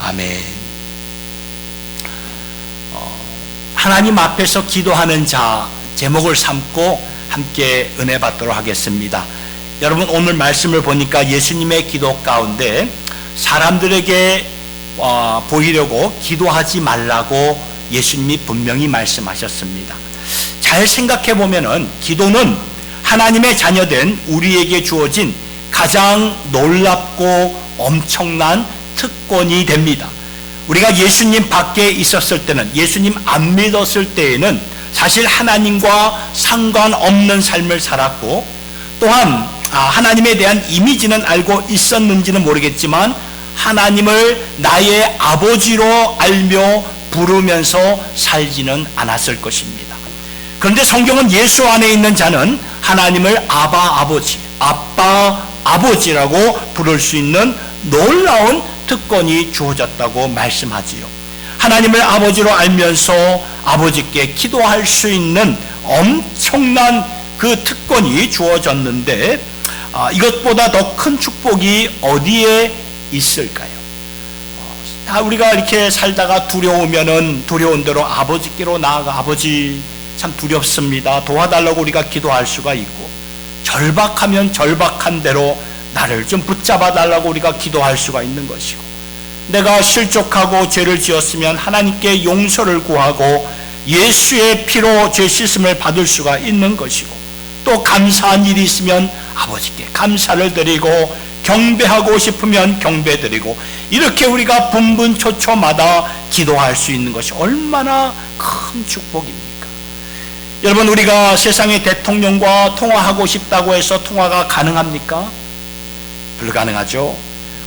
아멘. 하나님 앞에서 기도하는 자 제목을 삼고 함께 은혜 받도록 하겠습니다. 여러분, 오늘 말씀을 보니까 예수님의 기도 가운데 사람들에게 보이려고 기도하지 말라고 예수님이 분명히 말씀하셨습니다. 잘 생각해 보면은 기도는 하나님의 자녀된 우리에게 주어진 가장 놀랍고 엄청난 특권이 됩니다. 우리가 예수님 밖에 있었을 때는, 예수님 안 믿었을 때에는 사실 하나님과 상관없는 삶을 살았고, 또한 하나님에 대한 이미지는 알고 있었는지는 모르겠지만 하나님을 나의 아버지로 알며 부르면서 살지는 않았을 것입니다. 그런데 성경은 예수 안에 있는 자는 하나님을 아바 아버지, 아빠 아버지라고 부를 수 있는 놀라운 특권이 주어졌다고 말씀하지요. 하나님을 아버지로 알면서 아버지께 기도할 수 있는 엄청난 그 특권이 주어졌는데, 이것보다 더 큰 축복이 어디에 있을까요? 우리가 이렇게 살다가 두려우면은 두려운 대로 아버지께로 나아가, 아버지 참 두렵습니다, 도와달라고 우리가 기도할 수가 있고, 절박하면 절박한 대로 나를 좀 붙잡아 달라고 우리가 기도할 수가 있는 것이고, 내가 실족하고 죄를 지었으면 하나님께 용서를 구하고 예수의 피로 죄 씻음을 받을 수가 있는 것이고, 또 감사한 일이 있으면 아버지께 감사를 드리고, 경배하고 싶으면 경배 드리고, 이렇게 우리가 분분초초마다 기도할 수 있는 것이 얼마나 큰 축복입니까? 여러분, 우리가 세상의 대통령과 통화하고 싶다고 해서 통화가 가능합니까? 불가능하죠.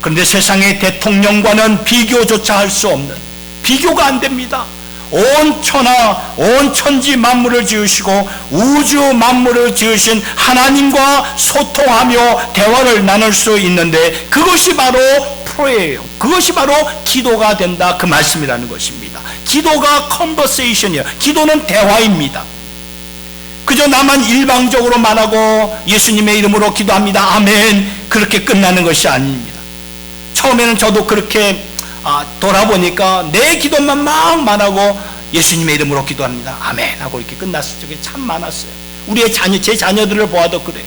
그런데 세상의 대통령과는 비교조차 할 수 없는, 비교가 안 됩니다. 온 천하, 온 천지 만물을 지으시고 우주 만물을 지으신 하나님과 소통하며 대화를 나눌 수 있는데, 그것이 바로 프레이예요. 그것이 바로 기도가 된다, 그 말씀이라는 것입니다. 기도가 컨버세이션이에요. 기도는 대화입니다. 그저 나만 일방적으로 말하고 예수님의 이름으로 기도합니다, 아멘, 그렇게 끝나는 것이 아닙니다. 처음에는 저도 그렇게 돌아보니까 내 기도만 막 말하고 예수님의 이름으로 기도합니다, 아멘 하고 이렇게 끝났을 적이 참 많았어요. 우리의 자녀, 제 자녀들을 보아도 그래요.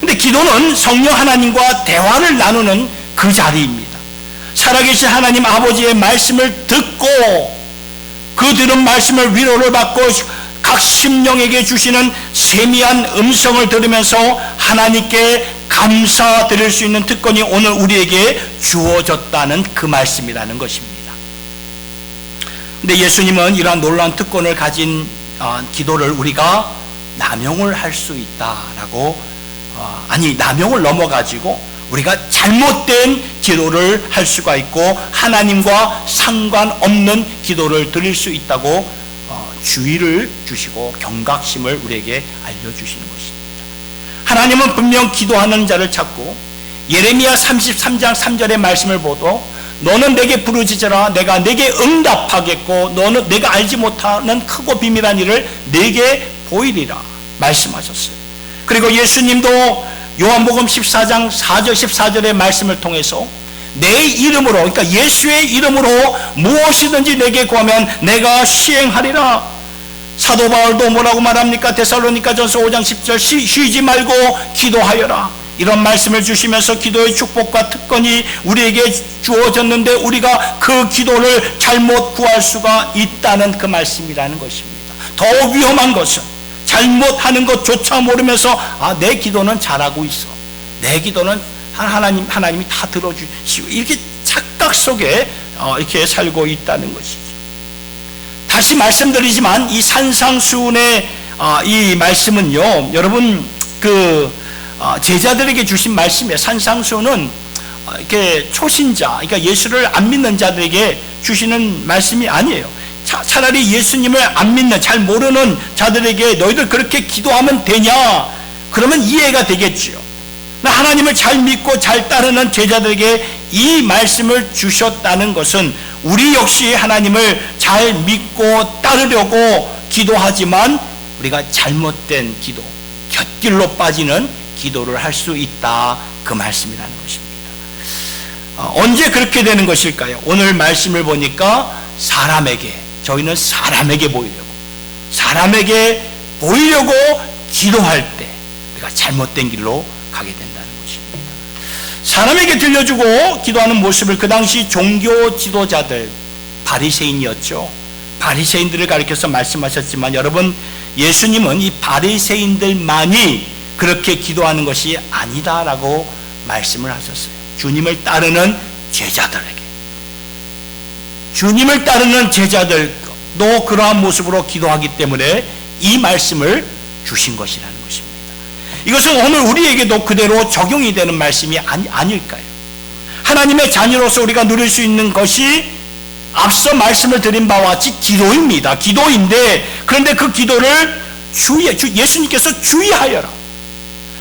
근데 기도는 성령 하나님과 대화를 나누는 그 자리입니다. 살아계신 하나님 아버지의 말씀을 듣고, 그 들은 말씀을 위로를 받고 각 심령에게 주시는 세미한 음성을 들으면서 하나님께 감사드릴 수 있는 특권이 오늘 우리에게 주어졌다는 그 말씀이라는 것입니다. 근데 예수님은 이러한 놀라운 특권을 가진 기도를 우리가 남용을 할 수 있다라고, 남용을 넘어가지고 우리가 잘못된 기도를 할 수가 있고 하나님과 상관없는 기도를 드릴 수 있다고 주의를 주시고 경각심을 우리에게 알려주시는 것입니다. 하나님은 분명 기도하는 자를 찾고, 예레미야 33장 3절의 말씀을 보도 너는 내게 부르짖으라 내가 내게 응답하겠고 너는 내가 알지 못하는 크고 비밀한 일을 내게 보이리라 말씀하셨어요. 그리고 예수님도 요한복음 14장 4절 14절의 말씀을 통해서 내 이름으로, 그러니까 예수의 이름으로 무엇이든지 내게 구하면 내가 시행하리라. 사도 바울도 뭐라고 말합니까? 데살로니가전서 5장 10절 쉬지 말고 기도하여라, 이런 말씀을 주시면서 기도의 축복과 특권이 우리에게 주어졌는데 우리가 그 기도를 잘못 구할 수가 있다는 그 말씀이라는 것입니다. 더 위험한 것은 잘못하는 것조차 모르면서 내 기도는 잘하고 있어, 내 기도는 하나님이 다 들어주시고, 이렇게 착각 속에 이렇게 살고 있다는 것이죠. 다시 말씀드리지만 이 산상수훈의 이 말씀은요, 여러분 제자들에게 주신 말씀이에요. 산상수훈은 이렇게 초신자, 그러니까 예수를 안 믿는 자들에게 주시는 말씀이 아니에요. 차라리 예수님을 안 믿는, 잘 모르는 자들에게 너희들 그렇게 기도하면 되냐, 그러면 이해가 되겠지요. 하나님을 잘 믿고 잘 따르는 제자들에게 이 말씀을 주셨다는 것은 우리 역시 하나님을 잘 믿고 따르려고 기도하지만 우리가 잘못된 기도, 곁길로 빠지는 기도를 할 수 있다, 그 말씀이라는 것입니다. 언제 그렇게 되는 것일까요? 오늘 말씀을 보니까 저희는 사람에게 보이려고 기도할 때 우리가 잘못된 길로 가게 된다는 것입니다. 사람에게 들려주고 기도하는 모습을 그 당시 종교 지도자들, 바리새인이었죠. 바리새인들을 가리켜서 말씀하셨지만 여러분, 예수님은 이 바리새인들만이 그렇게 기도하는 것이 아니다라고 말씀을 하셨어요. 주님을 따르는 제자들도 그러한 모습으로 기도하기 때문에 이 말씀을 주신 것이라는 것입니다. 이것은 오늘 우리에게도 그대로 적용이 되는 말씀이 아닐까요? 하나님의 자녀로서 우리가 누릴 수 있는 것이 앞서 말씀을 드린 바와 같이 기도입니다. 기도인데, 그런데 그 기도를 예수님께서 주의하여라.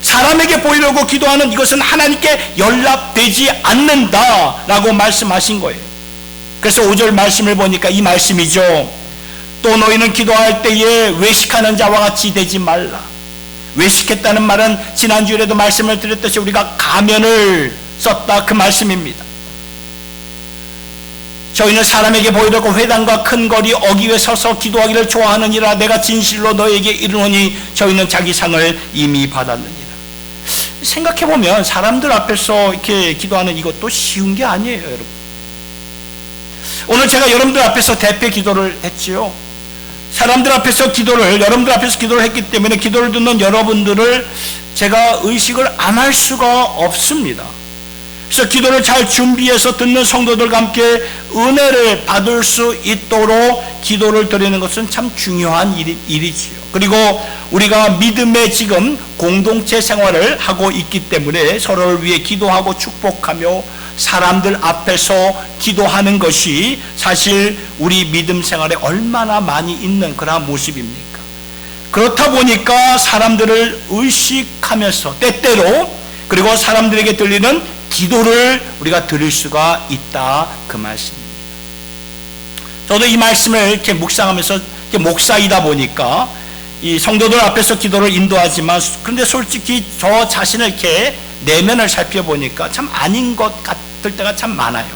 사람에게 보이려고 기도하는 이것은 하나님께 연락되지 않는다라고 말씀하신 거예요. 그래서 5절 말씀을 보니까 이 말씀이죠. 또 너희는 기도할 때에 외식하는 자와 같이 되지 말라. 외식했다는 말은 지난주에도 말씀을 드렸듯이 우리가 가면을 썼다, 그 말씀입니다. 저희는 사람에게 보이려고 회당과 큰 거리 어귀에 서서 기도하기를 좋아하느니라. 내가 진실로 너에게 이르노니 저희는 자기 상을 이미 받았느니라. 생각해보면 사람들 앞에서 이렇게 기도하는 이것도 쉬운 게 아니에요, 여러분. 오늘 제가 여러분들 앞에서 대표 기도를 했지요. 여러분들 앞에서 기도를 했기 때문에 기도를 듣는 여러분들을 제가 의식을 안 할 수가 없습니다. 그래서 기도를 잘 준비해서 듣는 성도들과 함께 은혜를 받을 수 있도록 기도를 드리는 것은 참 중요한 일이지요. 그리고 우리가 믿음의 지금 공동체 생활을 하고 있기 때문에 서로를 위해 기도하고 축복하며 사람들 앞에서 기도하는 것이 사실 우리 믿음 생활에 얼마나 많이 있는 그러한 모습입니까? 그렇다 보니까 사람들을 의식하면서 때때로, 그리고 사람들에게 들리는 기도를 우리가 들을 수가 있다, 그 말씀입니다. 저도 이 말씀을 이렇게 묵상하면서, 이렇게 목사이다 보니까 이 성도들 앞에서 기도를 인도하지만, 그런데 솔직히 저 자신을 이렇게 내면을 살펴보니까 참 아닌 것 같을 때가 참 많아요.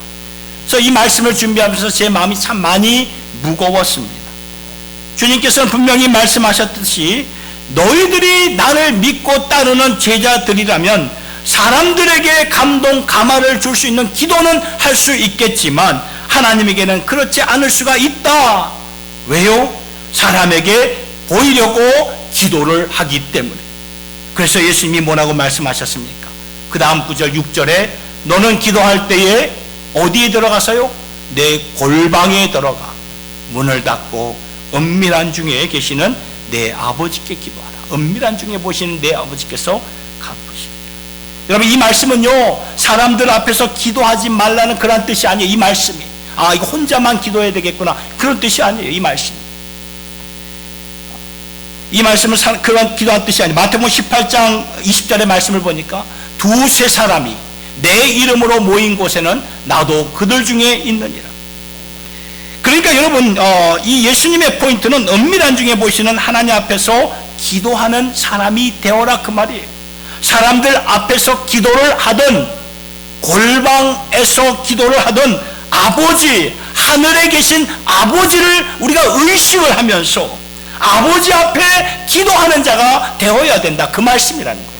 그래서 이 말씀을 준비하면서 제 마음이 참 많이 무거웠습니다. 주님께서는 분명히 말씀하셨듯이 너희들이 나를 믿고 따르는 제자들이라면 사람들에게 감동, 감화를 줄 수 있는 기도는 할 수 있겠지만 하나님에게는 그렇지 않을 수가 있다. 왜요? 사람에게 보이려고 기도를 하기 때문에. 그래서 예수님이 뭐라고 말씀하셨습니까? 그 다음 구절 6절에 너는 기도할 때에 어디에 들어가서요? 내 골방에 들어가 문을 닫고 은밀한 중에 계시는 내 아버지께 기도하라. 은밀한 중에 보시는 내 아버지께서 갚으시리라. 여러분, 이 말씀은요, 사람들 앞에서 기도하지 말라는 그런 뜻이 아니에요. 이 말씀이 이거 혼자만 기도해야 되겠구나, 그런 뜻이 아니에요. 이 말씀은 그런 기도한 뜻이 아니에요. 마태복음 18장 20절의 말씀을 보니까 두세 사람이 내 이름으로 모인 곳에는 나도 그들 중에 있느니라. 그러니까 여러분, 이 예수님의 포인트는 은밀한 중에 보시는 하나님 앞에서 기도하는 사람이 되어라, 그 말이에요. 사람들 앞에서 기도를 하든 골방에서 기도를 하든 아버지, 하늘에 계신 아버지를 우리가 의식을 하면서 아버지 앞에 기도하는 자가 되어야 된다, 그 말씀이라는 거예요.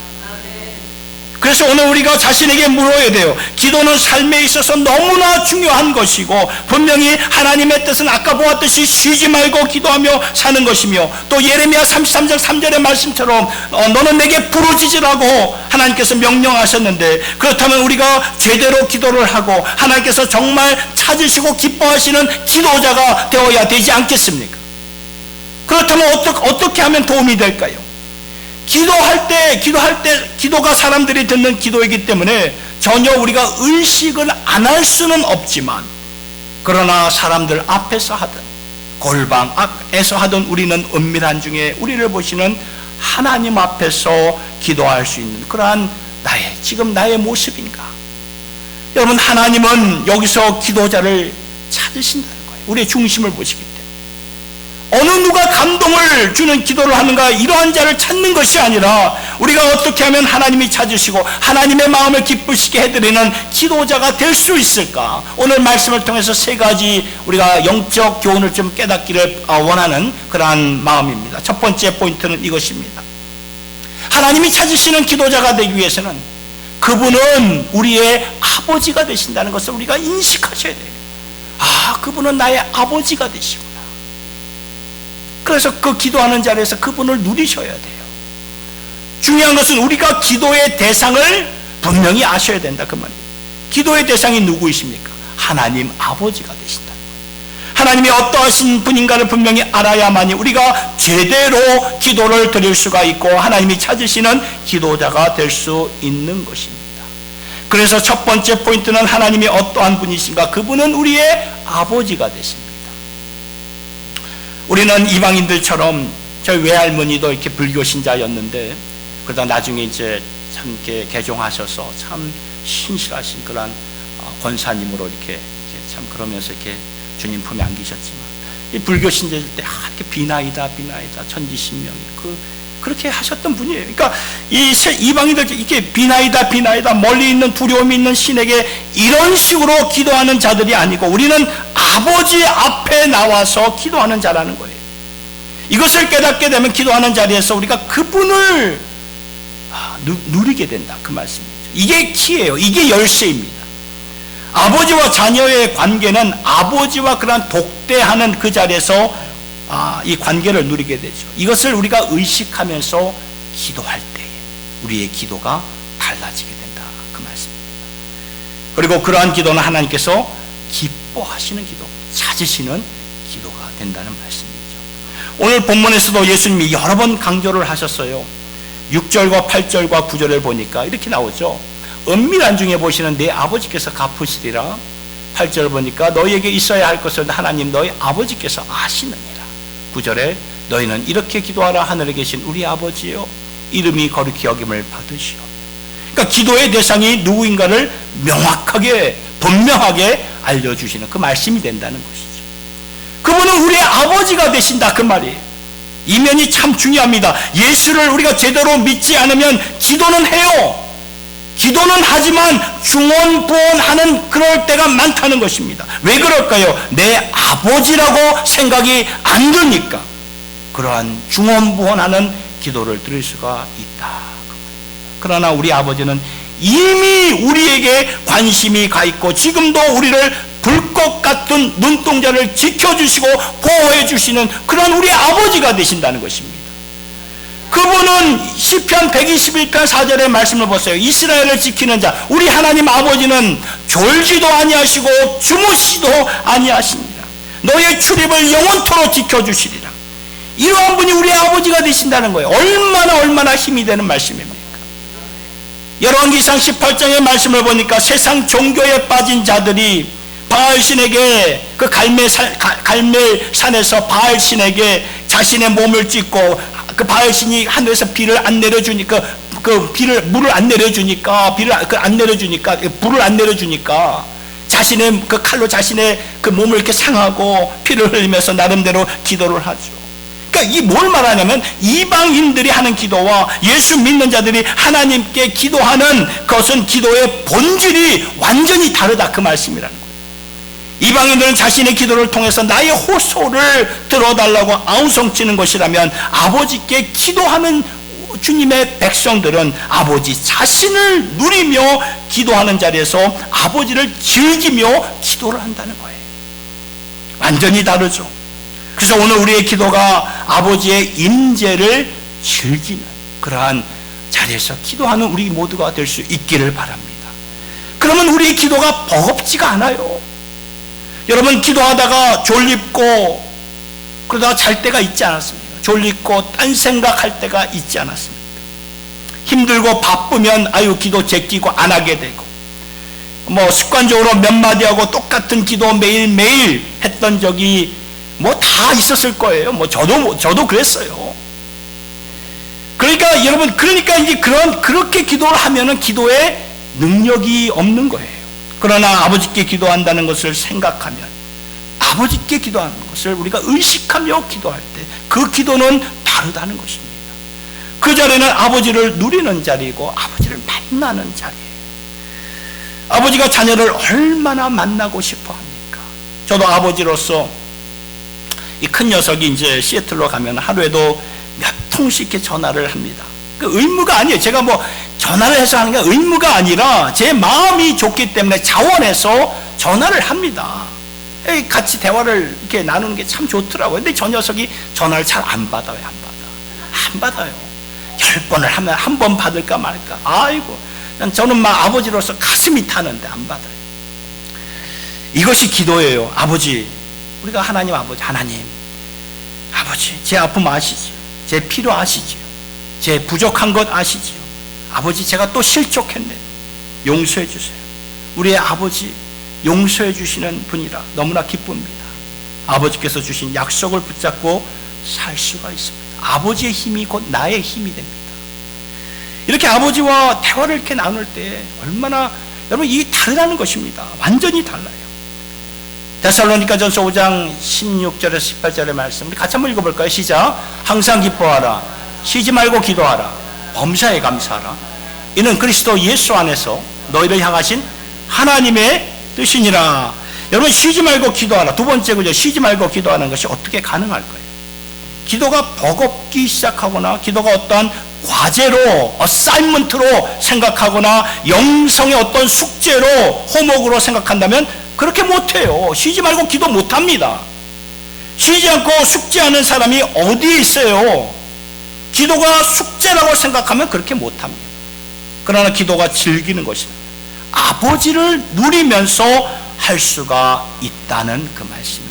그래서 오늘 우리가 자신에게 물어야 돼요. 기도는 삶에 있어서 너무나 중요한 것이고, 분명히 하나님의 뜻은 아까 보았듯이 쉬지 말고 기도하며 사는 것이며, 또 예레미야 33장 3절의 말씀처럼 너는 내게 부르짖으라고 하나님께서 명령하셨는데, 그렇다면 우리가 제대로 기도를 하고 하나님께서 정말 찾으시고 기뻐하시는 기도자가 되어야 되지 않겠습니까? 그렇다면 어떻게 하면 도움이 될까요? 기도할 때 기도가 사람들이 듣는 기도이기 때문에 전혀 우리가 의식을 안 할 수는 없지만, 그러나 사람들 앞에서 하든 골방에서 하든 우리는 은밀한 중에 우리를 보시는 하나님 앞에서 기도할 수 있는 그러한 지금 나의 모습인가? 여러분, 하나님은 여기서 기도자를 찾으신다는 거예요. 우리의 중심을 보시기 때문에. 어느 누가 감동을 주는 기도를 하는가, 이러한 자를 찾는 것이 아니라 우리가 어떻게 하면 하나님이 찾으시고 하나님의 마음을 기쁘시게 해드리는 기도자가 될 수 있을까? 오늘 말씀을 통해서 세 가지 우리가 영적 교훈을 좀 깨닫기를 원하는 그러한 마음입니다. 첫 번째 포인트는 이것입니다. 하나님이 찾으시는 기도자가 되기 위해서는 그분은 우리의 아버지가 되신다는 것을 우리가 인식하셔야 돼요. 그분은 나의 아버지가 되시구나. 그래서 그 기도하는 자리에서 그분을 누리셔야 돼요. 중요한 것은 우리가 기도의 대상을 분명히 아셔야 된다, 그 말이에요. 기도의 대상이 누구이십니까? 하나님 아버지가 되신다. 하나님이 어떠하신 분인가를 분명히 알아야만이 우리가 제대로 기도를 드릴 수가 있고 하나님이 찾으시는 기도자가 될 수 있는 것입니다. 그래서 첫 번째 포인트는 하나님이 어떠한 분이신가? 그분은 우리의 아버지가 되십니다. 우리는 이방인들처럼 저희 외할머니도 이렇게 불교 신자였는데 그러다 나중에 이제 참 이렇게 개종하셔서 참 신실하신 그런 권사님으로 이렇게 참 그러면서 이렇게 주님 품에 안기셨지만 이 불교 신자일 때 이렇게 비나이다 천지신명이 그렇게 하셨던 분이에요. 그러니까 이 이방인들 이렇게 비나이다 멀리 있는 두려움이 있는 신에게 이런 식으로 기도하는 자들이 아니고 우리는 아버지 앞에 나와서 기도하는 자라는 거예요. 이것을 깨닫게 되면 기도하는 자리에서 우리가 그분을 누리게 된다, 그 말씀이죠. 이게 키예요. 이게 열쇠입니다. 아버지와 자녀의 관계는 아버지와 그런 독대하는 그 자리에서 이 관계를 누리게 되죠. 이것을 우리가 의식하면서 기도할 때에 우리의 기도가 달라지게 된다, 그 말씀입니다. 그리고 그러한 기도는 하나님께서 기뻐하시는 기도, 찾으시는 기도가 된다는 말씀이죠. 오늘 본문에서도 예수님이 여러 번 강조를 하셨어요. 6절과 8절과 9절을 보니까 이렇게 나오죠. 은밀한 중에 보시는 내 아버지께서 갚으시리라. 8절 보니까 너희에게 있어야 할 것을 하나님 너희 아버지께서 아시느니라. 9절에 너희는 이렇게 기도하라. 하늘에 계신 우리 아버지여 이름이 거룩히 여김을 받으시오. 그러니까 기도의 대상이 누구인가를 명확하게 분명하게 알려주시는 그 말씀이 된다는 것이죠. 그분은 우리의 아버지가 되신다, 그 말이에요. 이 면이 참 중요합니다. 예수를 우리가 제대로 믿지 않으면 기도는 해요. 기도는 하지만 중언부언하는 그럴 때가 많다는 것입니다. 왜 그럴까요? 내 아버지라고 생각이 안 드니까 그러한 중언부언하는 기도를 드릴 수가 있다. 그러나 우리 아버지는 이미 우리에게 관심이 가 있고 지금도 우리를 불꽃 같은 눈동자를 지켜주시고 보호해 주시는 그런 우리 아버지가 되신다는 것입니다. 그분은 시편 121편 4절의 말씀을 보세요. 이스라엘을 지키는 자, 우리 하나님 아버지는 졸지도 아니하시고 주무시도 아니하십니다. 너의 출입을 영원토록 지켜주시리라. 이러한 분이 우리 아버지가 되신다는 거예요. 얼마나 힘이 되는 말씀입니까? 열왕기상 18장의 말씀을 보니까 세상 종교에 빠진 자들이 바알신에게 그 갈멜산에서 바알신에게 자신의 몸을 찢고 그 바알신이 하늘에서 비를 안 내려주니까 물을 안 내려주니까 불을 안 내려주니까 자신의 그 칼로 자신의 그 몸을 이렇게 상하고 피를 흘리면서 나름대로 기도를 하죠. 그러니까 이 뭘 말하냐면 이방인들이 하는 기도와 예수 믿는 자들이 하나님께 기도하는 것은 기도의 본질이 완전히 다르다, 그 말씀이라는 거예요. 이방인들은 자신의 기도를 통해서 나의 호소를 들어달라고 아우성치는 것이라면 아버지께 기도하는 주님의 백성들은 아버지 자신을 누리며 기도하는 자리에서 아버지를 즐기며 기도를 한다는 거예요. 완전히 다르죠. 그래서 오늘 우리의 기도가 아버지의 임재를 즐기는 그러한 자리에서 기도하는 우리 모두가 될 수 있기를 바랍니다. 그러면 우리의 기도가 버겁지가 않아요. 여러분, 기도하다가 졸립고 그러다가 잘 때가 있지 않았습니까? 졸립고 딴 생각할 때가 있지 않았습니까? 힘들고 바쁘면 기도 제끼고 안 하게 되고 습관적으로 몇 마디 하고 똑같은 기도 매일매일 했던 적이 다 있었을 거예요. 저도 그랬어요. 그러니까 여러분, 이제 그렇게 기도를 하면은 기도에 능력이 없는 거예요. 그러나 아버지께 기도한다는 것을 생각하면 아버지께 기도하는 것을 우리가 의식하며 기도할 때 그 기도는 다르다는 것입니다. 그 자리는 아버지를 누리는 자리이고 아버지를 만나는 자리예요. 아버지가 자녀를 얼마나 만나고 싶어 합니까? 저도 아버지로서 이 큰 녀석이 이제 시애틀로 가면 하루에도 몇 통씩 이렇게 전화를 합니다. 그 의무가 아니에요. 제가 뭐 전화를 해서 하는 게 의무가 아니라 제 마음이 좋기 때문에 자원해서 전화를 합니다. 같이 대화를 이렇게 나누는 게 참 좋더라고요. 근데 저 녀석이 전화를 잘 안 받아요. 안 받아요. 10번을 하면 한 번 받을까 말까. 아이고, 저는 막 아버지로서 가슴이 타는데 안 받아요. 이것이 기도예요. 아버지, 우리가 하나님 아버지, 하나님 아버지, 제 아픔 아시지요? 제 필요 아시지요? 제 부족한 것 아시지요? 아버지, 제가 또 실족했네요. 용서해 주세요. 우리의 아버지 용서해 주시는 분이라 너무나 기쁩니다. 아버지께서 주신 약속을 붙잡고 살 수가 있습니다. 아버지의 힘이 곧 나의 힘이 됩니다. 이렇게 아버지와 대화를 이렇게 나눌 때 얼마나 여러분 이게 다르다는 것입니다. 완전히 달라요. 데살로니가전서 5장 16절에서 18절의 말씀 우리 같이 한번 읽어볼까요? 시작. 항상 기뻐하라. 쉬지 말고 기도하라. 범사에 감사하라. 이는 그리스도 예수 안에서 너희를 향하신 하나님의 뜻이니라. 여러분 쉬지 말고 기도하라. 두 번째 그죠? 쉬지 말고 기도하는 것이 어떻게 가능할까요? 기도가 버겁기 시작하거나 기도가 어떠한 과제로 어사인먼트로 생각하거나 영성의 어떤 숙제로 호목으로 생각한다면 그렇게 못해요. 쉬지 말고 기도 못합니다. 쉬지 않고 숙제하는 사람이 어디에 있어요? 기도가 숙제라고 생각하면 그렇게 못합니다. 그러나 기도가 즐기는 것입니다. 아버지를 누리면서 할 수가 있다는 그 말씀이죠.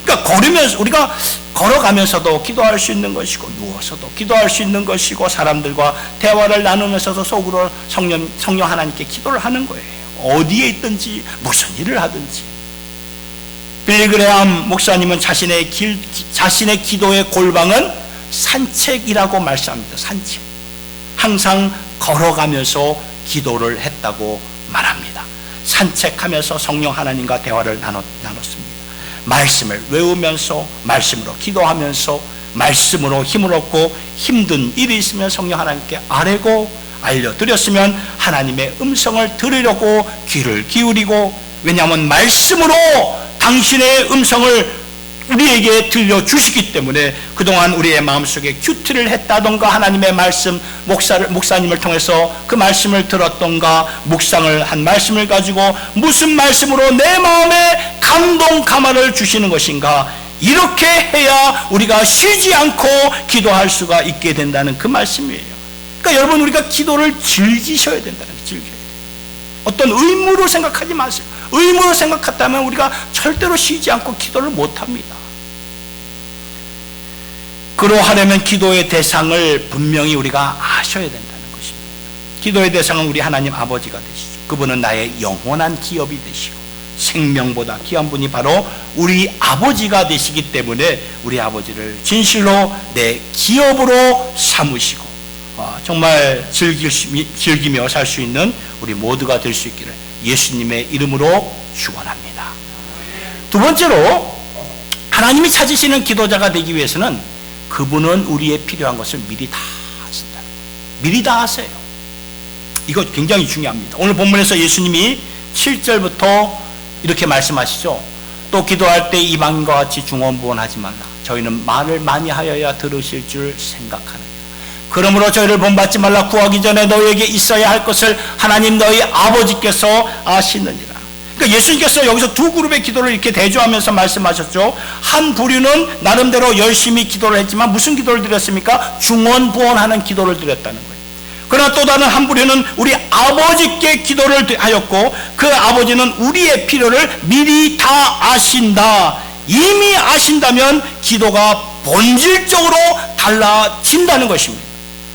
그러니까 걸으면서 우리가 걸어가면서도 기도할 수 있는 것이고 누워서도 기도할 수 있는 것이고 사람들과 대화를 나누면서도 속으로 성령 하나님께 기도를 하는 거예요. 어디에 있든지 무슨 일을 하든지. 빌리 그레함 목사님은 자신의 기도의 골방은 산책이라고 말씀합니다. 산책. 항상 걸어가면서 기도를 했다고 말합니다. 산책하면서 성령 하나님과 대화를 나눴습니다. 말씀을 외우면서 말씀으로 기도하면서 말씀으로 힘을 얻고 힘든 일이 있으면 성령 하나님께 아뢰고 알려드렸으면 하나님의 음성을 들으려고 귀를 기울이고, 왜냐하면 말씀으로 당신의 음성을 우리에게 들려주시기 때문에 그동안 우리의 마음속에 큐티를 했다던가 하나님의 말씀 목사님을 통해서 그 말씀을 들었던가 묵상을 한 말씀을 가지고 무슨 말씀으로 내 마음에 감동 감화를 주시는 것인가, 이렇게 해야 우리가 쉬지 않고 기도할 수가 있게 된다는 그 말씀이에요. 그러니까 여러분 우리가 기도를 즐기셔야 된다는 거예요. 즐겨야 돼요. 어떤 의무로 생각하지 마세요. 의무로 생각했다면 우리가 절대로 쉬지 않고 기도를 못합니다. 그러하려면 기도의 대상을 분명히 우리가 아셔야 된다는 것입니다. 기도의 대상은 우리 하나님 아버지가 되시죠. 그분은 나의 영원한 기업이 되시고 생명보다 귀한 분이 바로 우리 아버지가 되시기 때문에 우리 아버지를 진실로 내 기업으로 삼으시고 정말 즐기며 살 수 있는 우리 모두가 될 수 있기를 예수님의 이름으로 축원합니다. 두 번째로 하나님이 찾으시는 기도자가 되기 위해서는 그분은 우리의 필요한 것을 미리 다 하신다. 미리 다 하세요. 이거 굉장히 중요합니다. 오늘 본문에서 예수님이 7절부터 이렇게 말씀하시죠. 또 기도할 때 이방인과 같이 중언부언하지 말라. 저희는 말을 많이 하여야 들으실 줄 생각하느니라. 그러므로 저희를 본받지 말라. 구하기 전에 너희에게 있어야 할 것을 하나님 너희 아버지께서 아시느니라. 그러니까 예수님께서 여기서 두 그룹의 기도를 이렇게 대조하면서 말씀하셨죠. 한 부류는 나름대로 열심히 기도를 했지만 무슨 기도를 드렸습니까? 중언부언하는 기도를 드렸다는 거예요. 그러나 또 다른 한 부류는 우리 아버지께 기도를 하였고 그 아버지는 우리의 필요를 미리 다 아신다. 이미 아신다면 기도가 본질적으로 달라진다는 것입니다.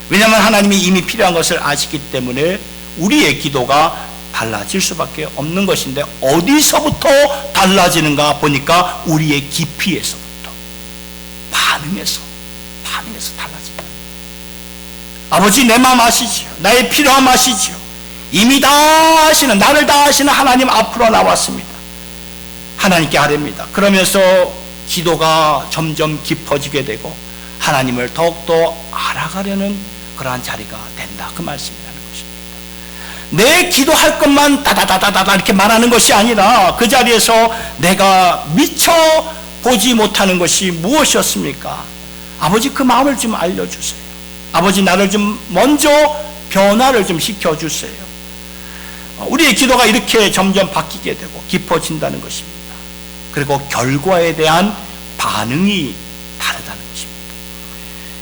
왜냐하면 하나님이 이미 필요한 것을 아시기 때문에 우리의 기도가 달라질 수밖에 없는 것인데, 어디서부터 달라지는가 보니까 우리의 깊이에서부터, 반응에서 달라집니다. 아버지 내 마음 아시지요. 나의 필요함 아시지요. 이미 다 아시는, 나를 다 아시는 하나님 앞으로 나왔습니다. 하나님께 아뢰입니다. 그러면서 기도가 점점 깊어지게 되고 하나님을 더욱더 알아가려는 그러한 자리가 된다, 그 말씀이라는 것입니다. 내 기도할 것만 다다다다다 이렇게 말하는 것이 아니라 그 자리에서 내가 미처 보지 못하는 것이 무엇이었습니까? 아버지, 그 마음을 좀 알려주세요. 아버지, 나를 좀 먼저 변화를 좀 시켜주세요. 우리의 기도가 이렇게 점점 바뀌게 되고 깊어진다는 것입니다. 그리고 결과에 대한 반응이 다르다는 것입니다.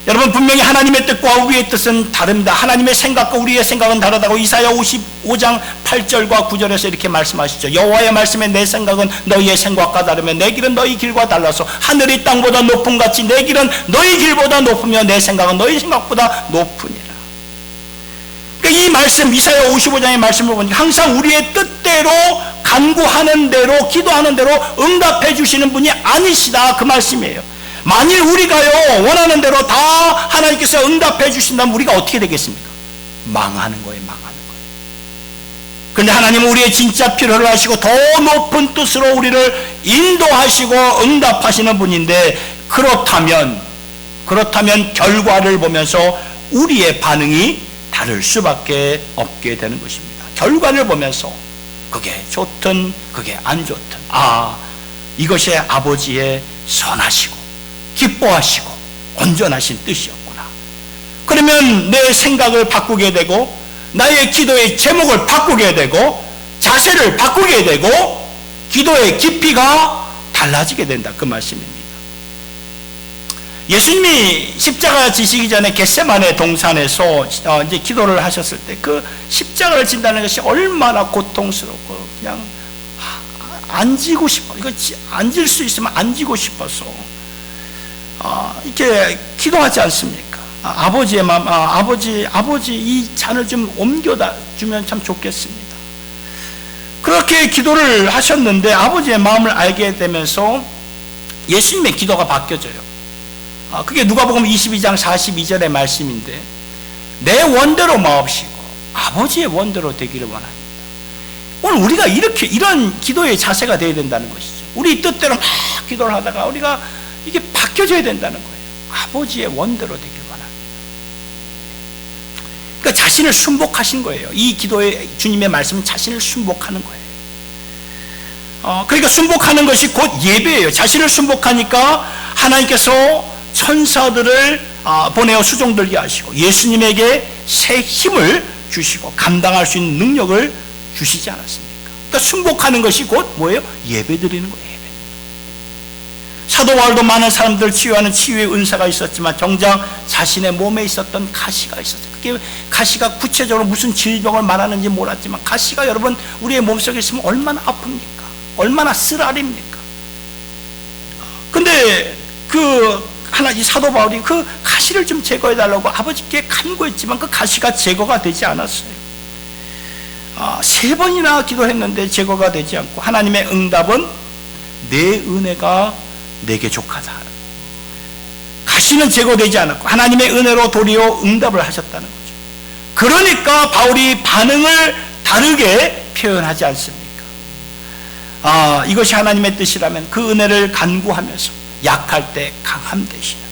여러분, 분명히 하나님의 뜻과 우리의 뜻은 다릅니다. 하나님의 생각과 우리의 생각은 다르다고 이사야 55장 8절과 9절에서 이렇게 말씀하시죠. 여호와의 말씀에 내 생각은 너희의 생각과 다르며 내 길은 너희 길과 달라서 하늘이 땅보다 높음 같이 내 길은 너희 길보다 높으며 내 생각은 너희 생각보다 높으니라. 그러니까 이 말씀, 이사야 55장의 말씀을 보니까 항상 우리의 뜻대로 간구하는 대로, 기도하는 대로 응답해 주시는 분이 아니시다, 그 말씀이에요. 만일 우리가요 원하는 대로 다 하나님께서 응답해 주신다면 우리가 어떻게 되겠습니까? 망하는 거예요, 망하는 거예요. 그런데 하나님은 우리의 진짜 필요를 하시고 더 높은 뜻으로 우리를 인도하시고 응답하시는 분인데, 그렇다면 결과를 보면서 우리의 반응이 다를 수밖에 없게 되는 것입니다. 결과를 보면서 그게 좋든 그게 안 좋든, 이것이 아버지의 선하시고 기뻐하시고 온전하신 뜻이었구나. 그러면 내 생각을 바꾸게 되고 나의 기도의 제목을 바꾸게 되고 자세를 바꾸게 되고 기도의 깊이가 달라지게 된다, 그 말씀입니다. 예수님이 십자가 지시기 전에 겟세마네 동산에서 이제 기도를 하셨을 때 그 십자가를 진다는 것이 얼마나 고통스럽고 그냥 앉고 싶어, 이거 앉을 수 있으면 앉고 싶어서 이렇게 기도하지 않습니까? 아버지의 마음, 아버지 이 잔을 좀 옮겨다 주면 참 좋겠습니다. 그렇게 기도를 하셨는데 아버지의 마음을 알게 되면서 예수님의 기도가 바뀌어져요. 그게 누가복음 22장 42절의 말씀인데, 내 원대로 마옵시고 아버지의 원대로 되기를 원합니다. 오늘 우리가 이런 기도의 자세가 되어야 된다는 것이죠. 우리 뜻대로 막 기도를 하다가 우리가 이게 바뀌어져야 된다는 거예요. 아버지의 원대로 되기를 원합니다. 그러니까 자신을 순복하신 거예요. 이 기도의 주님의 말씀은 자신을 순복하는 거예요. 그러니까 순복하는 것이 곧 예배예요. 자신을 순복하니까 하나님께서 천사들을 보내어 수종들게 하시고 예수님에게 새 힘을 주시고 감당할 수 있는 능력을 주시지 않았습니까? 그러니까 순복하는 것이 곧 뭐예요? 예배 드리는 거예요. 예배. 사도 바울도 많은 사람들을 치유하는 치유의 은사가 있었지만 정작 자신의 몸에 있었던 가시가 있었어요. 그게 가시가 구체적으로 무슨 질병을 말하는지 몰랐지만 가시가 여러분 우리의 몸속에 있으면 얼마나 아픕니까? 얼마나 쓰라립니까? 근데 이 사도 바울이 그 가시를 좀 제거해달라고 아버지께 간구했지만 그 가시가 제거가 되지 않았어요. 3번이나 기도했는데 제거가 되지 않고 하나님의 응답은 내 은혜가 내게 족하다. 가시는 제거되지 않았고 하나님의 은혜로 도리어 응답을 하셨다는 거죠. 그러니까 바울이 반응을 다르게 표현하지 않습니까? 이것이 하나님의 뜻이라면 그 은혜를 간구하면서 약할 때 강함 되시는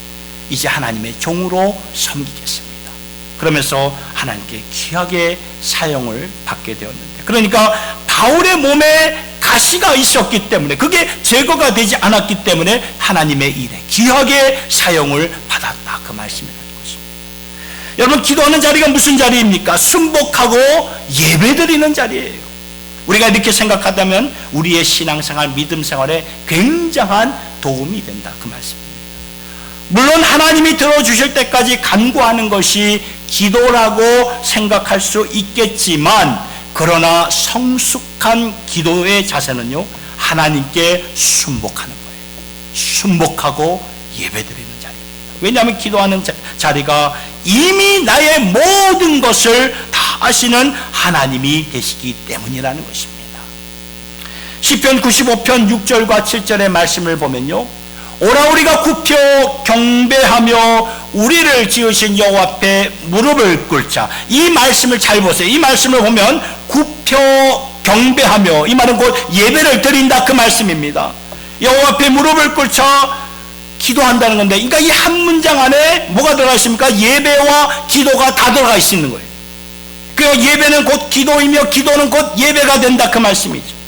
이제 하나님의 종으로 섬기겠습니다. 그러면서 하나님께 귀하게 사용을 받게 되었는데, 그러니까 바울의 몸에 가시가 있었기 때문에 그게 제거가 되지 않았기 때문에 하나님의 일에 귀하게 사용을 받았다, 그 말씀이라는 것입니다. 여러분, 기도하는 자리가 무슨 자리입니까? 순복하고 예배드리는 자리예요. 우리가 이렇게 생각하다면 우리의 신앙생활, 믿음생활에 굉장한 도움이 된다, 그 말씀입니다. 물론 하나님이 들어주실 때까지 간구하는 것이 기도라고 생각할 수 있겠지만, 그러나 성숙한 기도의 자세는요, 하나님께 순복하는 거예요. 순복하고 예배드리는 자리입니다. 왜냐하면 기도하는 자리가 이미 나의 모든 것을 다 아시는 하나님이 되시기 때문이라는 것입니다. 시편 95편 6절과 7절의 말씀을 보면요, 오라 우리가 굽혀 경배하며 우리를 지으신 여호와 앞에 무릎을 꿇자. 이 말씀을 잘 보세요. 이 말씀을 보면 굽혀 경배하며, 이 말은 곧 예배를 드린다 그 말씀입니다. 여호와 앞에 무릎을 꿇쳐 기도한다는 건데, 그러니까 이 한 문장 안에 뭐가 들어가 있습니까? 예배와 기도가 다 들어가 있는 거예요. 그 예배는 곧 기도이며 기도는 곧 예배가 된다 그 말씀이죠.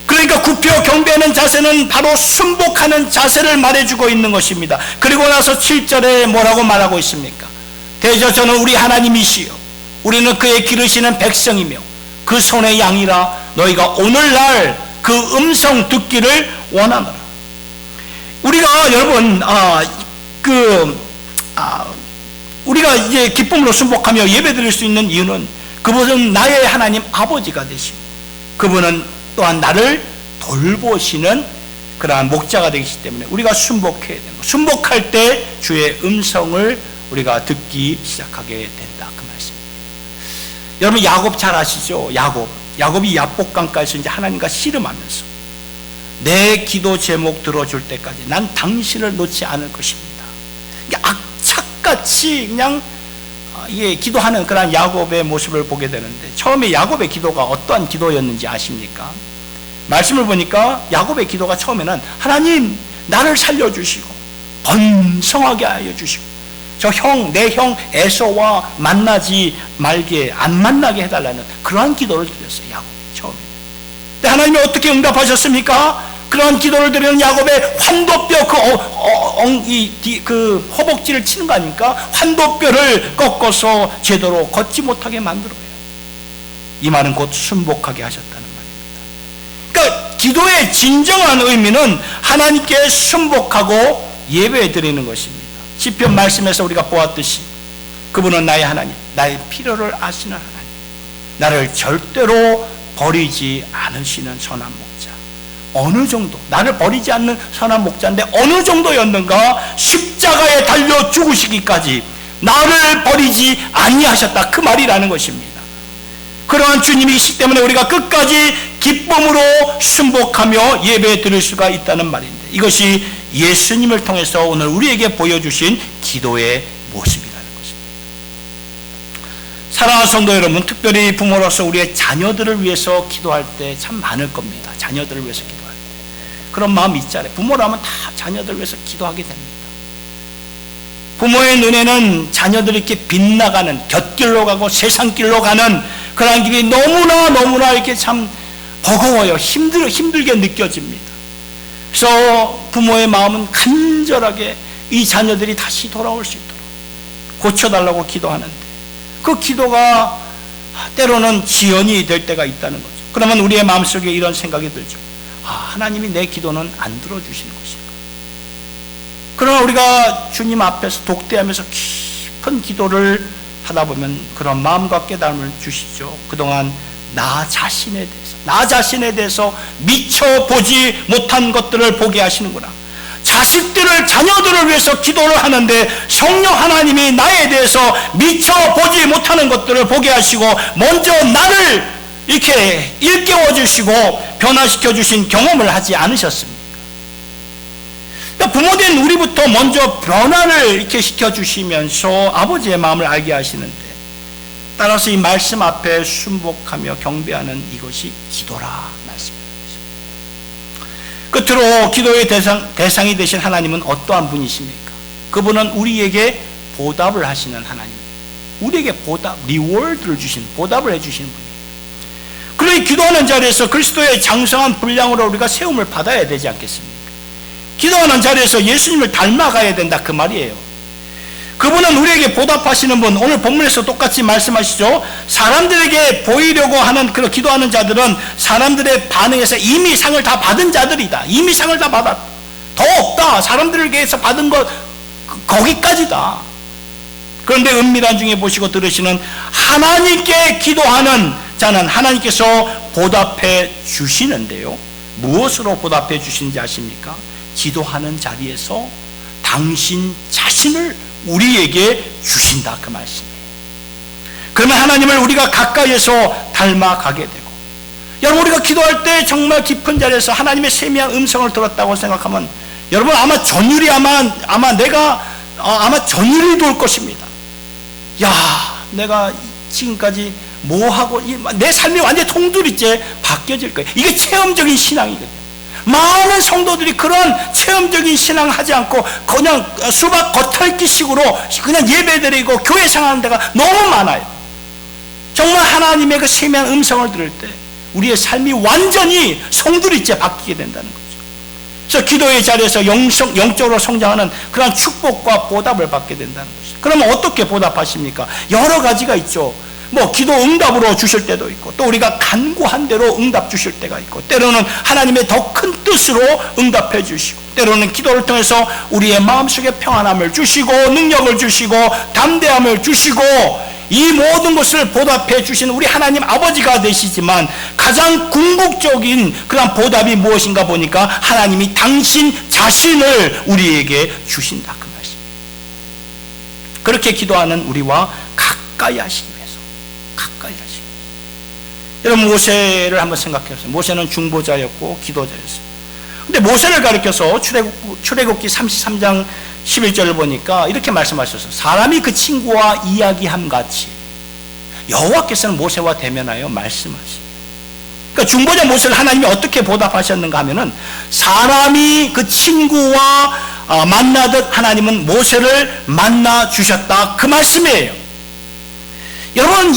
그러니까 굽혀 경배하는 자세는 바로 순복하는 자세를 말해주고 있는 것입니다. 그리고 나서 7절에 뭐라고 말하고 있습니까? 대저저는 우리 하나님이시여, 우리는 그의 기르시는 백성이며 그 손의 양이라, 너희가 오늘날 그 음성 듣기를 원하노라. 우리가 여러분 우리가 이제 기쁨으로 순복하며 예배드릴 수 있는 이유는 그분은 나의 하나님 아버지가 되시고 그분은 또한 나를 돌보시는 그러한 목자가 되시기 때문에 우리가 순복해야 되는 거예요. 순복할 때 주의 음성을 우리가 듣기 시작하게 된다 그 말씀입니다. 여러분 야곱 잘 아시죠? 야곱이 야복강가에서 이제 하나님과 씨름하면서 내 기도 제목 들어줄 때까지 난 당신을 놓지 않을 것입니다. 악착같이 그냥 기도하는 그런 야곱의 모습을 보게 되는데, 처음에 야곱의 기도가 어떠한 기도였는지 아십니까? 말씀을 보니까 야곱의 기도가 처음에는 하나님 나를 살려주시고 번성하게 하여 주시고 내 형 에서와 만나지 말게, 안 만나게 해달라는 그러한 기도를 드렸어요, 야곱이 처음에. 근데 하나님이 어떻게 응답하셨습니까? 그러한 기도를 드리는 야곱의 환도뼈, 그 허벅지를 치는 거 아닙니까? 환도뼈를 꺾어서 제대로 걷지 못하게 만들어요. 이 말은 곧 순복하게 하셨다는 말입니다. 그러니까 기도의 진정한 의미는 하나님께 순복하고 예배 드리는 것입니다. 시편 말씀에서 우리가 보았듯이 그분은 나의 하나님, 나의 필요를 아시는 하나님, 나를 절대로 버리지 않으시는 선한 목자. 어느 정도 나를 버리지 않는 선한 목자인데 어느 정도였는가? 십자가에 달려 죽으시기까지 나를 버리지 아니하셨다 그 말이라는 것입니다. 그러한 주님이시기 때문에 우리가 끝까지 기쁨으로 순복하며 예배 드릴 수가 있다는 말인데, 이것이 예수님을 통해서 오늘 우리에게 보여주신 기도의 모습이라는 것입니다. 사랑하는 성도 여러분, 특별히 부모로서 우리의 자녀들을 위해서 기도할 때 참 많을 겁니다. 자녀들을 위해서 기도할 때 그런 마음이 있잖아요. 부모라면 다 자녀들을 위해서 기도하게 됩니다. 부모의 눈에는 자녀들이 이렇게 빗나가는, 곁길로 가고 세상길로 가는 그런 길이 너무나 이렇게 참 버거워요. 힘들게 느껴집니다. 그래서 부모의 마음은 간절하게 이 자녀들이 다시 돌아올 수 있도록 고쳐달라고 기도하는데, 그 기도가 때로는 지연이 될 때가 있다는 거죠. 그러면 우리의 마음속에 이런 생각이 들죠. 하나님이 내 기도는 안 들어주시는 것인가? 그러나 우리가 주님 앞에서 독대하면서 깊은 기도를 하다 보면 그런 마음과 깨달음을 주시죠. 그동안 나 자신에 대해서 미처 보지 못한 것들을 보게 하시는구나. 자녀들을 위해서 기도를 하는데 성령 하나님이 나에 대해서 미처 보지 못하는 것들을 보게 하시고 먼저 나를 이렇게 일깨워 주시고 변화시켜 주신 경험을 하지 않으셨습니까? 그러니까 부모된 우리부터 먼저 변화를 이렇게 시켜주시면서 아버지의 마음을 알게 하시는데, 따라서 이 말씀 앞에 순복하며 경배하는 이것이 기도라 말씀입니다. 끝으로 기도의 대상이 되신 하나님은 어떠한 분이십니까? 그분은 우리에게 보답을 하시는 하나님입니다. 우리에게 리워드를 주시는, 보답을 해주시는 분이에요. 그러니 기도하는 자리에서 그리스도의 장성한 분량으로 우리가 세움을 받아야 되지 않겠습니까? 기도하는 자리에서 예수님을 닮아가야 된다 그 말이에요. 그분은 우리에게 보답하시는 분, 오늘 본문에서 똑같이 말씀하시죠. 사람들에게 보이려고 하는 그런 기도하는 자들은 사람들의 반응에서 이미 상을 다 받은 자들이다. 이미 상을 다 받았다. 더 없다. 사람들에게서 받은 것 거기까지다. 그런데 은밀한 중에 보시고 들으시는 하나님께 기도하는 자는 하나님께서 보답해 주시는데요. 무엇으로 보답해 주시는지 아십니까? 기도하는 자리에서 당신 자신을 우리에게 주신다 그 말씀이에요. 그러면 하나님을 우리가 가까이에서 닮아가게 되고, 여러분 우리가 기도할 때 정말 깊은 자리에서 하나님의 세미한 음성을 들었다고 생각하면 여러분 아마 전율이 아마 전율이 돌 것입니다. 야, 내가 지금까지 뭐하고 내 삶이 완전히 통두리째 바뀌어질 거예요. 이게 체험적인 신앙이거든요. 많은 성도들이 그런 체험적인 신앙을 하지 않고 그냥 수박 겉핥기식으로 그냥 예배드리고 교회 생활하는 데가 너무 많아요. 정말 하나님의 그 세미한 음성을 들을 때 우리의 삶이 완전히 송두리째 바뀌게 된다는 거죠. 그래서 기도의 자리에서 영적으로 성장하는 그런 축복과 보답을 받게 된다는 것이죠. 그러면 어떻게 보답하십니까? 여러 가지가 있죠. 기도 응답으로 주실 때도 있고, 또 우리가 간구한 대로 응답 주실 때가 있고, 때로는 하나님의 더 큰 뜻으로 응답해 주시고, 때로는 기도를 통해서 우리의 마음속에 평안함을 주시고, 능력을 주시고, 담대함을 주시고, 이 모든 것을 보답해 주시는 우리 하나님 아버지가 되시지만, 가장 궁극적인 그런 보답이 무엇인가 보니까 하나님이 당신 자신을 우리에게 주신다, 그 말씀이에요. 그렇게 기도하는 우리와 가까이 하시기 위해서, 가까이 하시기 위해서. 여러분, 모세를 한번 생각해 보세요. 모세는 중보자였고 기도자였어요. 근데 모세를 가리켜서 출애굽기 33장 11절을 보니까 이렇게 말씀하셨어요. 사람이 그 친구와 이야기함 같이 여호와께서는 모세와 대면하여 말씀하시고, 그러니까 중보자 모세를 하나님이 어떻게 보답하셨는가 하면은, 사람이 그 친구와 만나듯 하나님은 모세를 만나 주셨다, 그 말씀이에요. 여러분,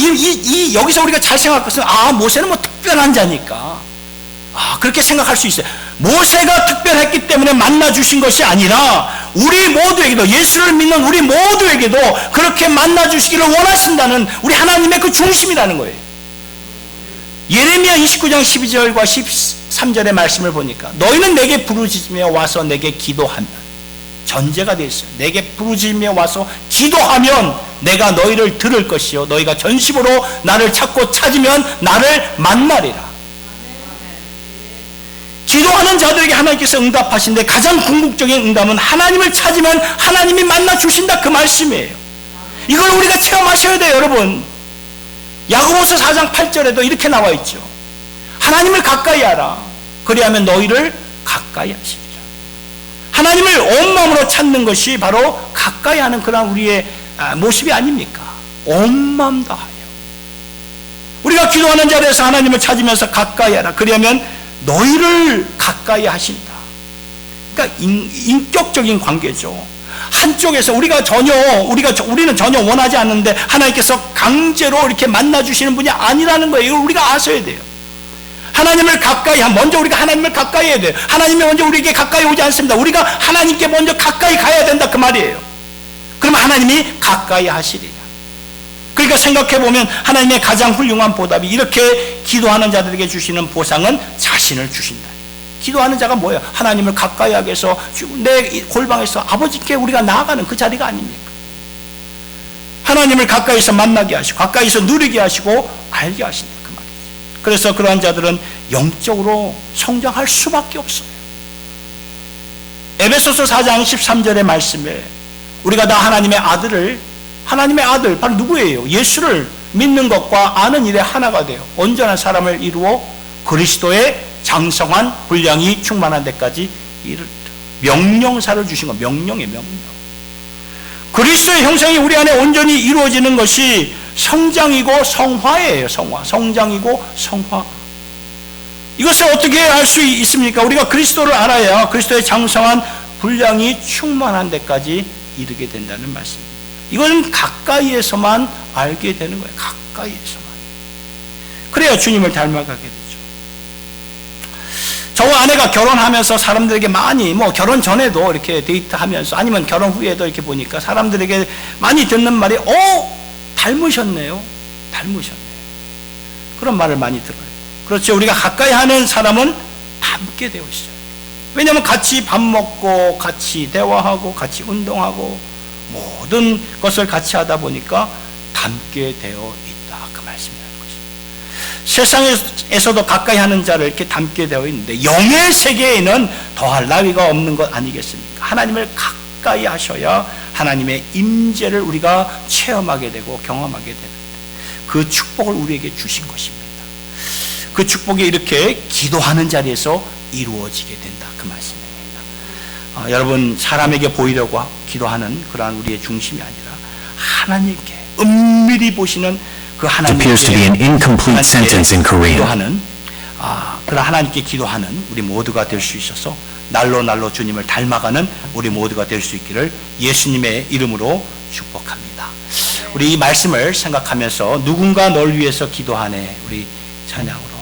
여기서 우리가 잘 생각할 것은, 모세는 특별한 자니까 그렇게 생각할 수 있어요. 모세가 특별했기 때문에 만나 주신 것이 아니라 우리 모두에게도, 예수를 믿는 우리 모두에게도 그렇게 만나 주시기를 원하신다는 우리 하나님의 그 중심이라는 거예요. 예레미야 29장 12절과 13절의 말씀을 보니까, 너희는 내게 부르짖으며 와서 내게 기도하면, 전제가 되어 있어요. 내게 부르짖으며 와서 기도하면 내가 너희를 들을 것이요 너희가 전심으로 나를 찾고 찾으면 나를 만나리라. 기도하는 자들에게 하나님께서 응답하신데, 가장 궁극적인 응답은 하나님을 찾으면 하나님이 만나 주신다, 그 말씀이에요. 이걸 우리가 체험하셔야 돼요, 여러분. 야고보서 4장 8절에도 이렇게 나와 있죠. 하나님을 가까이 하라. 그리하면 너희를 가까이 하시리라. 하나님을 온 마음으로 찾는 것이 바로 가까이 하는 그런 우리의 모습이 아닙니까? 온 마음 다하여 우리가 기도하는 자리에서 하나님을 찾으면서 가까이 하라. 그러면 너희를 가까이 하신다. 그러니까 인격적인 관계죠. 한쪽에서 우리는 전혀 원하지 않는데 하나님께서 강제로 이렇게 만나 주시는 분이 아니라는 거예요. 이걸 우리가 아셔야 돼요. 하나님을 가까이 먼저 우리가 하나님을 가까이 해야 돼요. 하나님이 먼저 우리에게 가까이 오지 않습니다. 우리가 하나님께 먼저 가까이 가야 된다, 그 말이에요. 그러면 하나님이 가까이 하시리라. 그러니까 생각해보면 하나님의 가장 훌륭한 보답이, 이렇게 기도하는 자들에게 주시는 보상은 자신을 주신다. 기도하는 자가 뭐예요? 하나님을 가까이 하게 해서 내 골방에서 아버지께 우리가 나아가는 그 자리가 아닙니까? 하나님을 가까이서 만나게 하시고, 가까이서 누리게 하시고, 알게 하신다, 그 말이죠. 그래서 그러한 자들은 영적으로 성장할 수밖에 없어요. 에베소서 4장 13절의 말씀에, 우리가 다 하나님의 아들, 바로 누구예요? 예수를 믿는 것과 아는 일에 하나가 돼요. 온전한 사람을 이루어 그리스도의 장성한 분량이 충만한 데까지 이를 명령사를 주신 거, 명령의 명령. 그리스도의 형상이 우리 안에 온전히 이루어지는 것이 성장이고 성화예요. 성장이고 성화. 이것을 어떻게 알 수 있습니까? 우리가 그리스도를 알아야 그리스도의 장성한 분량이 충만한 데까지 이르게 된다는 말씀입니다. 이건 가까이에서만 알게 되는 거예요. 가까이에서만. 그래야 주님을 닮아가게 되죠. 저와 아내가 결혼하면서 사람들에게 많이, 결혼 전에도 이렇게 데이트하면서, 아니면 결혼 후에도 이렇게 보니까 사람들에게 많이 듣는 말이, 닮으셨네요. 그런 말을 많이 들어요. 그렇죠. 우리가 가까이 하는 사람은 닮게 되어 있어요. 왜냐하면 같이 밥 먹고, 같이 대화하고, 같이 운동하고, 모든 것을 같이 하다 보니까 닮게 되어 있다, 그 말씀이라는 것입니다. 세상에서도 가까이 하는 자를 이렇게 닮게 되어 있는데, 영의 세계에는 더할 나위가 없는 것 아니겠습니까? 하나님을 가까이 하셔야 하나님의 임재를 우리가 체험하게 되고 경험하게 되는데, 그 축복을 우리에게 주신 것입니다. 그 축복이 이렇게 기도하는 자리에서 이루어지게 된다, 그 말씀입니다. 여러분, 사람에게 보이려고 기도하는 그러한 우리의 중심이 아니라 하나님께 은밀히 보시는 그 It appears to be an incomplete sentence in Korean. 기도하는 그런 하나님께 기도하는 우리 모두가 될 수 있어서 날로 주님을 닮아가는 우리 모두가 될 수 있기를 예수님의 이름으로 축복합니다. 우리 이 말씀을 생각하면서 누군가 널 위해서 기도하네 우리 찬양으로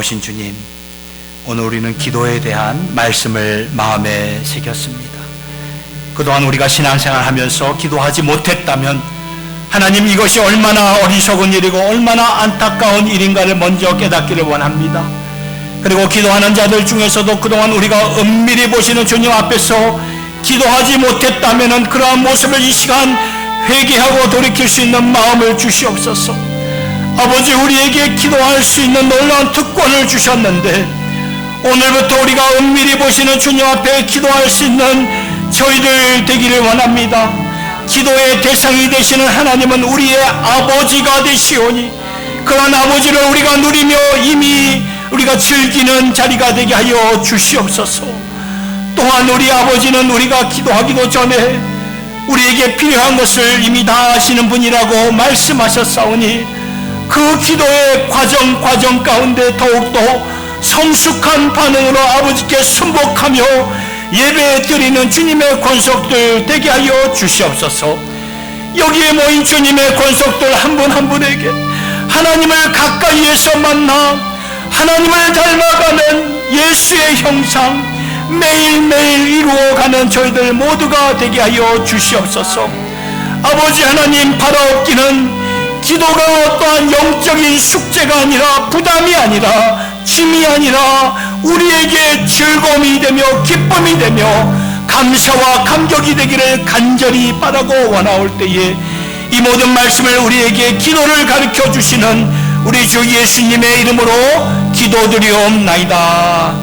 놀라우신 주님, 오늘 우리는 기도에 대한 말씀을 마음에 새겼습니다. 그동안 우리가 신앙생활 하면서 기도하지 못했다면 하나님, 이것이 얼마나 어리석은 일이고 얼마나 안타까운 일인가를 먼저 깨닫기를 원합니다. 그리고 기도하는 자들 중에서도 그동안 우리가 은밀히 보시는 주님 앞에서 기도하지 못했다면 그러한 모습을 이 시간 회개하고 돌이킬 수 있는 마음을 주시옵소서. 아버지, 우리에게 기도할 수 있는 놀라운 특권을 주셨는데 오늘부터 우리가 은밀히 보시는 주님 앞에 기도할 수 있는 저희들 되기를 원합니다. 기도의 대상이 되시는 하나님은 우리의 아버지가 되시오니 그런 아버지를 우리가 누리며 이미 우리가 즐기는 자리가 되게 하여 주시옵소서. 또한 우리 아버지는 우리가 기도하기도 전에 우리에게 필요한 것을 이미 다 아시는 분이라고 말씀하셨사오니 그 기도의 과정 가운데 더욱더 성숙한 반응으로 아버지께 순복하며 예배 드리는 주님의 권속들 되게 하여 주시옵소서. 여기에 모인 주님의 권속들 한 분 한 분에게 하나님을 가까이에서 만나 하나님을 닮아가는 예수의 형상 매일매일 이루어가는 저희들 모두가 되게 하여 주시옵소서. 아버지 하나님, 바라옵기는 기도가 또한 영적인 숙제가 아니라 부담이 아니라 짐이 아니라 우리에게 즐거움이 되며 기쁨이 되며 감사와 감격이 되기를 간절히 바라고 원하올 때에 이 모든 말씀을 우리에게 기도를 가르쳐 주시는 우리 주 예수님의 이름으로 기도드리옵나이다.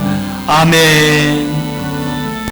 아멘.